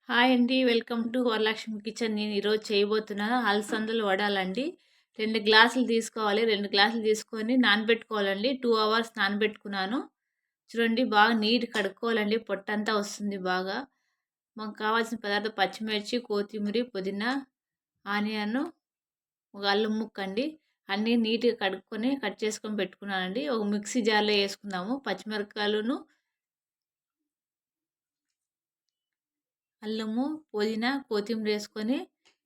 Hi అండి. Welcome to Varalakshmi kitchen. నేను ఈరోజు చేయబోతున్నాను అలసందలు వడాలండి. 2 గ్లాసులు తీసుకోవాలి. 2 గ్లాసులు తీసుకొని నానబెట్టుకోవాలండి. 2 అవర్స్ నానబెట్టుకున్నాను. చూడండి బాగా నీట్ కడుక్కోవాలండి. పొట్టంతా వస్తుంది బాగా. మనకు కావాల్సిన పదార్థం పచ్చిమిర్చి, కొత్తిమీర, పుదీనా, ఆనియన్, ఒక అల్లం ముక్కండి. అన్నీ నీట్‌గా కడుక్కొని కట్ చేసుకొని పెట్టుకున్నానండి. ఒక మిక్సీ జార్‌లో యేసుకుందాము. పచ్చిమిరపకాయలును, అల్లము, పుదీనా, కొత్తిమీరేసుకొని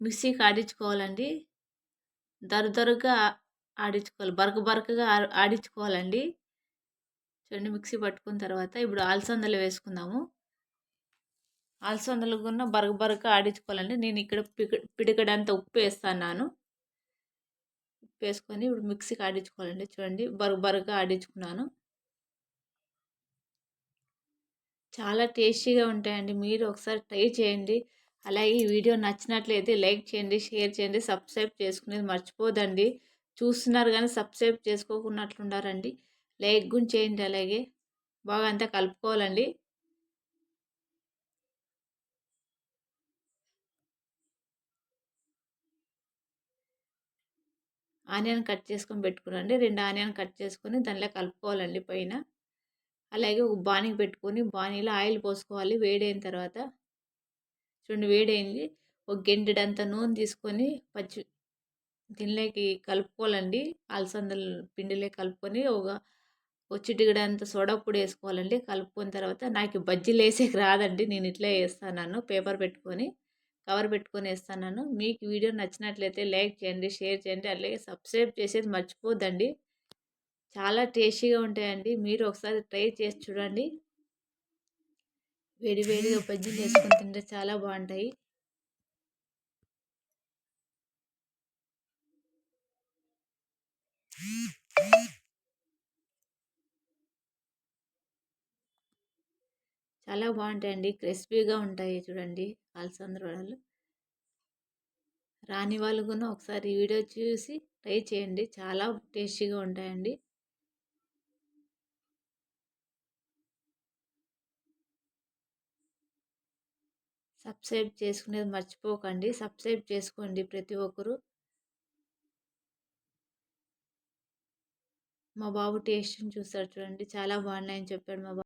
మిక్సీకి ఆడించుకోవాలండి. దరదరగా ఆడించుకోవాలి. బరకగా ఆడించుకోవాలండి. చూడండి మిక్సీ పట్టుకున్న తర్వాత ఇప్పుడు అలసందలు వేసుకుందాము. అలసందలు కూడా బరకగా ఆడించుకోవాలండి. నేను ఇక్కడ పిడికెడంత ఉప్పు వేస్తున్నాను. ఉప్పు వేసుకొని ఇప్పుడు మిక్సీకి ఆడించుకోవాలండి. చూడండి బరకగా ఆడించుకున్నాను. చాలా టేస్టీగా ఉంటాయండి. మీరు ఒకసారి ట్రై చేయండి. అలాగే ఈ వీడియో నచ్చినట్లయితే లైక్ చేయండి, షేర్ చేయండి, సబ్స్క్రైబ్ చేసుకునేది మర్చిపోదండి. చూస్తున్నారు కానీ సబ్స్క్రైబ్ చేసుకోకున్నట్లుండారండి. లైక్ కూడా చేయండి. అలాగే బాగా అంతా కలుపుకోవాలండి. ఆనియన్ కట్ చేసుకొని పెట్టుకున్నాండి. 2 ఆనియన్ కట్ చేసుకొని దానిలో కలుపుకోవాలండి పైన. అలాగే ఒక బాణీ పెట్టుకొని బాణీలో ఆయిల్ పోసుకోవాలి. వేడైన తర్వాత చూడండి వేడైంది. ఒక గెంటెడంత నూనె తీసుకొని దీనిలోకి కలుపుకోవాలండి. అలసందల పిండిలోకి కలుపుకొని ఒక చిటికెడంత సోడా పొడి వేసుకోవాలండి. కలుపుకున్న తర్వాత నాకు బజ్జీలు వేసేకి రాదండి. నేను ఇట్లే వేస్తాన్నాను. పేపర్ పెట్టుకొని కవర్ పెట్టుకొని వేస్తాన్నాను. మీకు వీడియో నచ్చినట్లయితే లైక్ చేయండి, షేర్ చేయండి, అలాగే సబ్స్క్రైబ్ చేసేది మర్చిపోద్దండి. చాలా టేస్టీగా ఉంటాయండి. మీరు ఒకసారి ట్రై చేసి చూడండి. వేడి వేడిగా బజ్జీలు వేసుకొని తింటే చాలా బాగుంటాయి. చాలా బాగుంటాయండి. క్రిస్పీగా ఉంటాయి చూడండి అలసందల వడలు. రాని వాళ్ళు కూడా ఒకసారి ఈ వీడియో చూసి ట్రై చేయండి. చాలా టేస్టీగా ఉంటాయండి. సబ్స్క్రైబ్ చేసుకునేది మర్చిపోకండి. సబ్స్క్రైబ్ చేసుకోండి ప్రతి ఒక్కరు. మా బాబు టేస్ట్‌ని చూసాడు చూడండి. చాలా బాగున్నాయని చెప్పాడు మా బాబు.